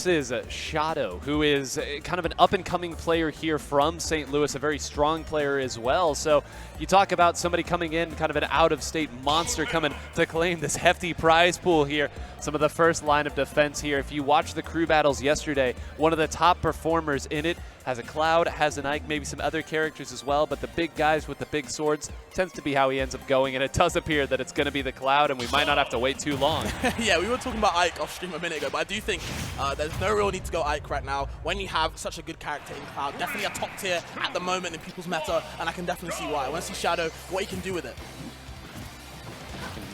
versus Shyado, who is kind of an up-and-coming player here from St. Louis, a very strong player as well. So you talk about somebody coming in, kind of an out-of-state monster coming to claim this hefty prize pool here. Some of the first line of defense here. If you watch the crew battles yesterday, one of the top performers in it has a Cloud, has an Ike, maybe some other characters as well, but the big guys with the big swords tends to be how he ends up going, and it does appear that it's going to be the Cloud, and we might not have to wait too long. Yeah, we were talking about Ike off stream a minute ago, but I do think there's no real need to go Ike right now when you have such a good character in Cloud. Definitely a top tier at the moment in people's meta, and I can definitely see why. I want to see Shyado, what he can do with it.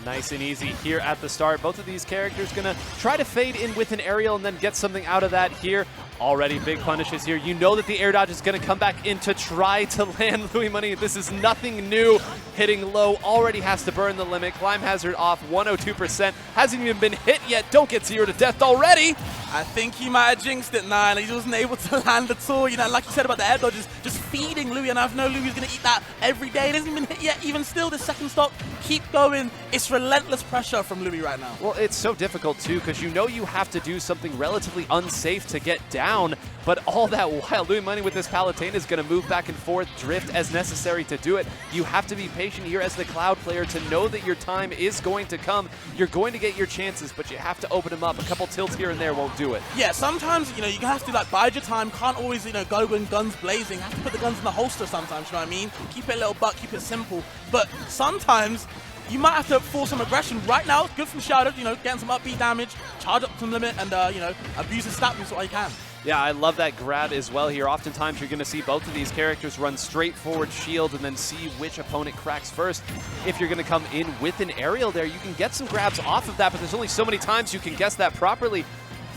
Nice and easy here at the start. Both of these characters going to try to fade in with an aerial and then get something out of that here. Already big punishes here. You know that the air dodge is going to come back in to try to land Louis Money. This is nothing new. Hitting low, already has to burn the limit. Climb hazard off, 102%. Hasn't even been hit yet. Don't get 0 to death already. I think he might have jinxed it, and he wasn't able to land at all. You know, like you said about the air dodges, just feeding Louis, and I know Louis is going to eat that every day. It hasn't been hit yet. Even still, the second stock, keep going. It's relentless pressure from Louis right now. Well, it's so difficult, too, because you know you have to do something relatively unsafe to get down, but all that while, Louis Money with this Palutena is going to move back and forth, drift as necessary to do it. You have to be patient here as the Cloud player to know that your time is going to come. You're going to get your chances, but you have to open them up. A couple tilts here and there won't do it. Yeah, sometimes, you know, you have to, like, bide your time. Can't always, you know, go in guns blazing. Have to put the guns in the holster sometimes, you know what I mean? Keep it a little buck, keep it simple. But sometimes you might have to force some aggression. Right now, it's good from Shyado, you know, getting some upbeat damage, charge up some limit, and, you know, abuse his stat boost what he can. Yeah, I love that grab as well here. Oftentimes, you're going to see both of these characters run straight forward shield and then see which opponent cracks first. If you're going to come in with an aerial there, you can get some grabs off of that, but there's only so many times you can guess that properly.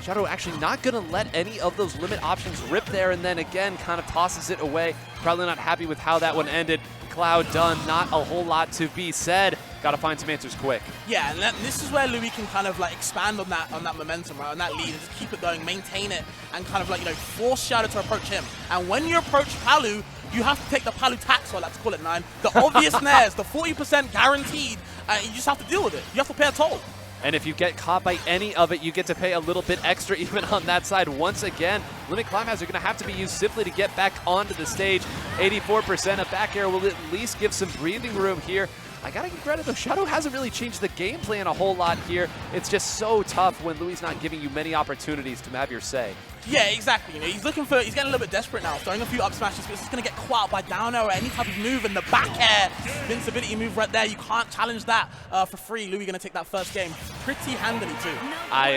Shyado actually not going to let any of those limit options rip there, and then again kind of tosses it away. Probably not happy with how that one ended. Cloud done, not a whole lot to be said. Got to find some answers quick. Yeah, and this is where Louis can kind of like expand on that momentum, right, on that lead, and just keep it going, maintain it, and kind of like, you know, force Shyado to approach him. And when you approach Palu, you have to take the Palu tax, or I like to call it 9, the obvious snares, the 40% guaranteed, and you just have to deal with it. You have to pay a toll. And if you get caught by any of it, you get to pay a little bit extra even on that side. Once again, limit climb hazard are going to have to be used simply to get back onto the stage. 84%, a back air will at least give some breathing room here. I gotta give credit though, Shyado hasn't really changed the game plan a whole lot here. It's just so tough when Louis not giving you many opportunities to have your say. Yeah, exactly. You know, he's getting a little bit desperate now, throwing a few up smashes, but it's just gonna get caught out by down air or any type of move, and the back air invincibility move right there. You can't challenge that for free. Louis gonna take that first game pretty handily too.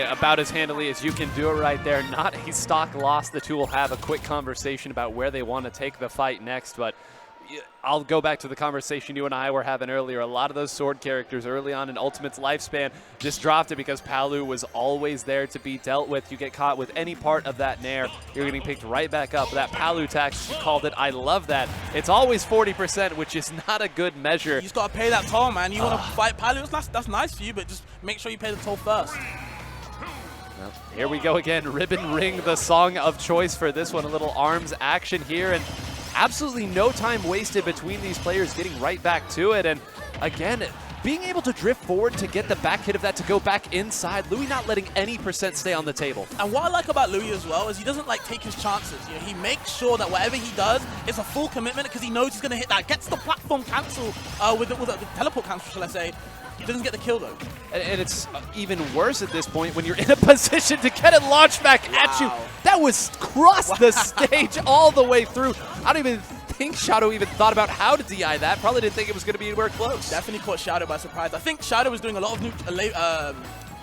About as handily as you can do it right there. Not a stock loss. The two will have a quick conversation about where they want to take the fight next, but I'll go back to the conversation you and I were having earlier. A lot of those sword characters early on in Ultimate's lifespan just dropped it because Palu was always there to be dealt with. You get caught with any part of that nair, you're getting picked right back up. That Palu tax, you called it, I love that. It's always 40%, which is not a good measure. You just got to pay that toll, man. You want to fight Palu, that's nice for you, but just make sure you pay the toll first. Well, here we go again. Ribbon Ring, the song of choice for this one. A little arms action here, and absolutely no time wasted between these players getting right back to it. And again, being able to drift forward to get the back hit of that to go back inside. Louis not letting any percent stay on the table. And what I like about Louis as well is he doesn't like take his chances. You know, he makes sure that whatever he does is a full commitment because he knows he's going to hit that. Gets the platform cancel with the teleport cancel, shall I say. He doesn't get the kill though. And it's even worse at this point when you're in a position to get it launched back at you. That was cross the stage all the way through. I don't even think Shyado even thought about how to DI that. Probably didn't think it was going to be anywhere close. Definitely caught Shyado by surprise. I think Shyado was doing a lot of new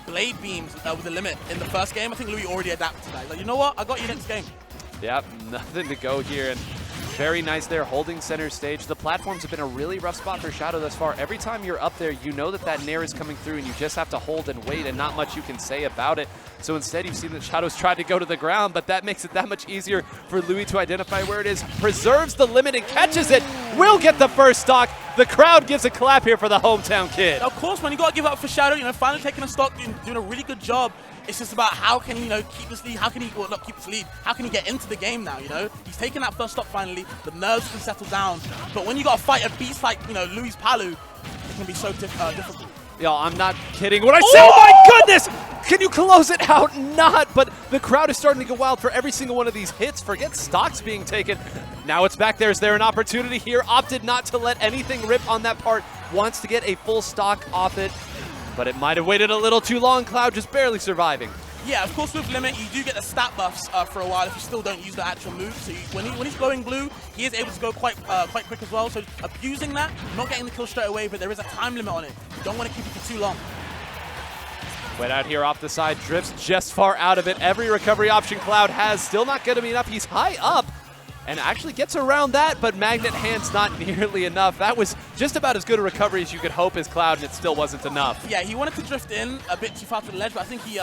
blade beams with the limit in the first game. I think Louis already adapted to that. He's like, you know what? I got you next game. Yep, nothing to go here. And very nice there, holding center stage. The platforms have been a really rough spot for Shyado thus far. Every time you're up there, you know that that nair is coming through, and you just have to hold and wait, and not much you can say about it. So instead, you've seen that Shyado's tried to go to the ground, but that makes it that much easier for Louis to identify where it is. Preserves the limit and catches it. Will get the first stock. The crowd gives a clap here for the hometown kid. Of course, when you got to give up for Shyado, you know, finally taking a stock, doing a really good job. It's just about how can he, you know, keep this lead, how can he, well, not keep this lead, how can he get into the game now, you know? He's taken that first stop finally, the nerves can settle down, but when you got to fight a beast like, you know, Louis Palu, it can be so difficult. Yo, I'm not kidding when I say, oh my goodness! Can you close it out? Not, but the crowd is starting to go wild for every single one of these hits. Forget stocks being taken. Now it's back there. Is there an opportunity here? Opted not to let anything rip on that part. Wants to get a full stock off it, but it might have waited a little too long. Cloud just barely surviving. Yeah, of course with Limit, you do get the stat buffs for a while if you still don't use the actual move. So when he's glowing blue, he is able to go quite quick as well. So abusing that, not getting the kill straight away, but there is a time limit on it. You don't want to keep it for too long. Went out here off the side, drifts just far out of it. Every recovery option Cloud has, still not going to be enough. He's high up and actually gets around that, but Magnet Hand's not nearly enough. That was just about as good a recovery as you could hope as Cloud, and it still wasn't enough. Yeah, he wanted to drift in a bit too far to the ledge, but I think he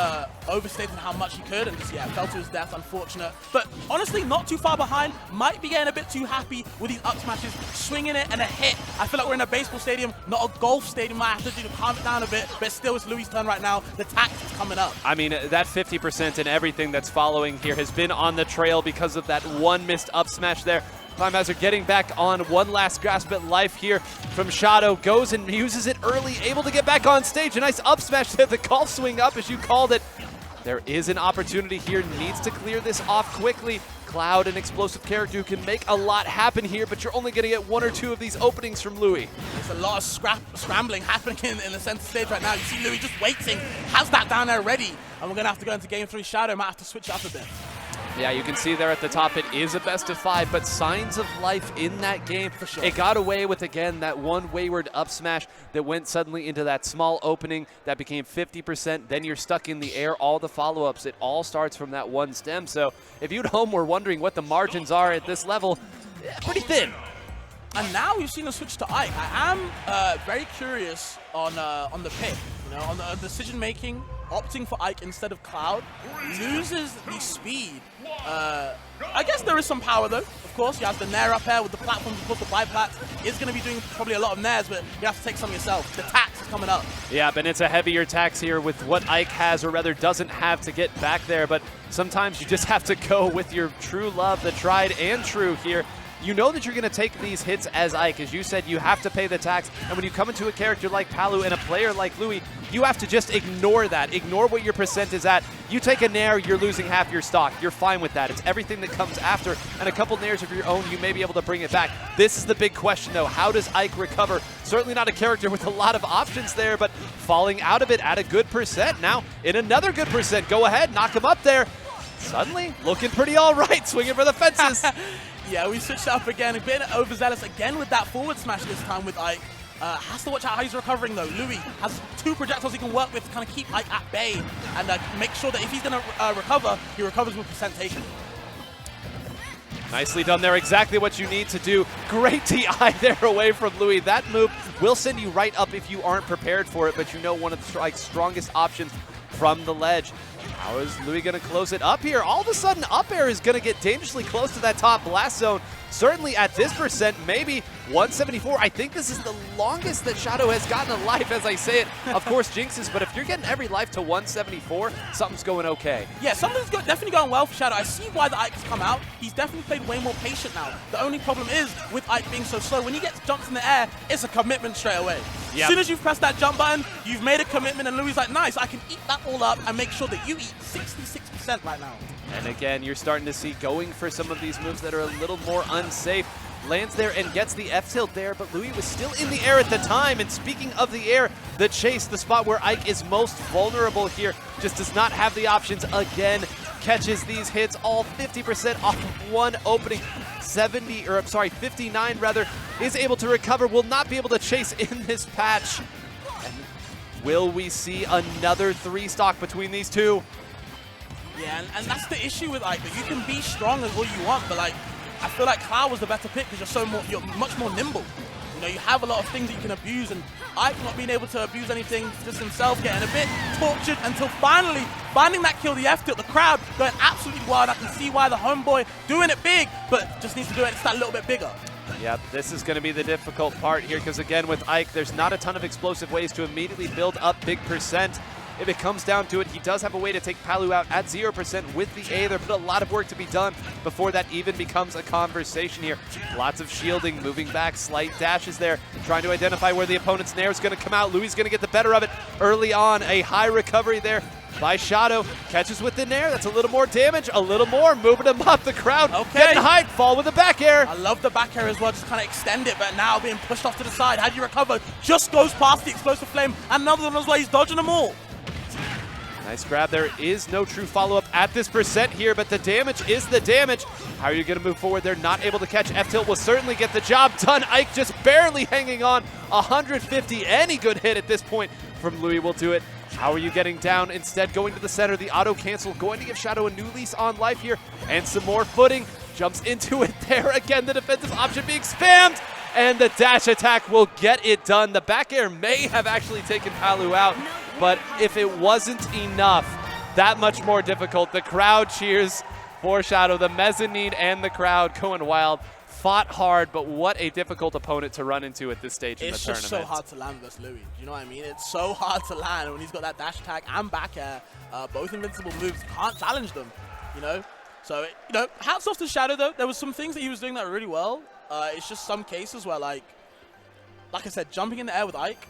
overstated how much he could and just, fell to his death, unfortunate. But honestly, not too far behind, might be getting a bit too happy with these up smashes, swinging it and a hit. I feel like we're in a baseball stadium, not a golf stadium. Might have to do to calm it down a bit, but still it's Louis' turn right now. The tax is coming up. I mean, that 50% and everything that's following here has been on the trail because of that one missed up smash there. Climhazzard getting back on one last grasp at life here from Shyado. Goes and uses it early, able to get back on stage. A nice up smash there, the golf swing up as you called it. There is an opportunity here, needs to clear this off quickly. Cloud, an explosive character who can make a lot happen here, but you're only going to get one or two of these openings from Louis. There's a lot of scrambling happening in the center stage right now. You see Louis just waiting, has that down there ready. And we're going to have to go into game 3. Shyado might have to switch up a bit. Yeah, you can see there at the top it is a best of 5, but signs of life in that game. For sure. It got away with, again, that one wayward up smash that went suddenly into that small opening that became 50%. Then you're stuck in the air. All the follow-ups, it all starts from that one stem. So if you at home were wondering what the margins are at this level, pretty thin. And now we've seen a switch to Ike. I am very curious on the pick, on the decision-making. Opting for Ike instead of Cloud loses the speed. I guess there is some power though. Of course, you have the Nair up air with the platforms. Of course, the biplat is going to be doing probably a lot of Nairs, but you have to take some yourself. The tax is coming up. Yeah, but it's a heavier tax here with what Ike has, or rather doesn't have, to get back there. But sometimes you just have to go with your true love, the tried and true here. You know that you're going to take these hits as Ike. As you said, you have to pay the tax. And when you come into a character like Palu and a player like Louis, you have to just ignore that. Ignore what your percent is at. You take a Nair, you're losing half your stock. You're fine with that. It's everything that comes after. And a couple Nairs of your own, you may be able to bring it back. This is the big question, though. How does Ike recover? Certainly not a character with a lot of options there, but falling out of it at a good percent. Now, in another good percent, go ahead, knock him up there. Suddenly, looking pretty all right, swinging for the fences. Yeah, we switched up again, a bit overzealous again with that forward smash this time with Ike. Has to watch out how he's recovering though. Louis has 2 projectiles he can work with to kind of keep Ike at bay and make sure that if he's going to recover, he recovers with percent taken. Nicely done there, exactly what you need to do. Great TI there away from Louis. That move will send you right up if you aren't prepared for it, but you know one of the strongest options from the ledge. How is Louis going to close it up here? All of a sudden, up air is going to get dangerously close to that top blast zone. Certainly at this percent, maybe 174. I think this is the longest that Shyado has gotten a life, as I say it. Of course, jinxes, but if you're getting every life to 174, something's going okay. Yeah, something's definitely going well for Shyado. I see why the Ike has come out. He's definitely played way more patient now. The only problem is, with Ike being so slow, when he gets jumps in the air, it's a commitment straight away. Yep. As soon as you've pressed that jump button, you've made a commitment, and Louis like, nice, I can eat that all up and make sure that you eat 66% right now. And again, you're starting to see going for some of these moves that are a little more unsafe. Lands there and gets the F-tilt there, but Louis was still in the air at the time. And speaking of the air, the chase, the spot where Ike is most vulnerable here, just does not have the options again. Catches these hits, all 50% off of one opening. 59 rather, is able to recover, will not be able to chase in this patch. And will we see another 3 stock between these two? Yeah, and that's the issue with Ike, that you can be strong as all you want, but like, I feel like Cloud was the better pick because you're much more nimble. You have a lot of things that you can abuse, and Ike not being able to abuse anything, just himself getting a bit tortured until finally finding that kill, the F-tilt, the crowd going absolutely wild. I can see why the homeboy doing it big, but just needs to do it just that little bit bigger. Yep, this is going to be the difficult part here because, again, with Ike, there's not a ton of explosive ways to immediately build up big percent. If it comes down to it, he does have a way to take Palu out at 0% with the A there, but a lot of work to be done before that even becomes a conversation here. Lots of shielding, moving back, slight dashes there, trying to identify where the opponent's Nair is going to come out. Louis is going to get the better of it early on. A high recovery there by Shyado. Catches within air. That's a little more damage. A little more. Moving him up. The crowd getting hyped. Fall with the back air. I love the back air as well. Just kind of extend it, but now being pushed off to the side. How do you recover? Just goes past the explosive flame. And another one as well. He's dodging them all. Nice grab. There is no true follow-up at this percent here, but the damage is the damage. How are you going to move forward? They're not able to catch. F-Tilt will certainly get the job done. Ike just barely hanging on. 150. Any good hit at this point from Louis will do it. How are you getting down? Instead, going to the center. The auto cancel. Going to give Shyado a new lease on life here. And some more footing. Jumps into it there. Again, the defensive option being spammed. And the dash attack will get it done. The back air may have actually taken Palu out. But if it wasn't enough, that much more difficult. The crowd cheers for Shyado. The mezzanine and the crowd going wild. Fought hard, but what a difficult opponent to run into at this stage in the tournament. It's just so hard to land versus Louis. You know what I mean? It's so hard to land when he's got that dash attack and back air. Both invincible moves. Can't challenge them, you know? So, hats off to Shyado, though. There was some things that he was doing that really well. It's just some cases where, like I said, jumping in the air with Ike,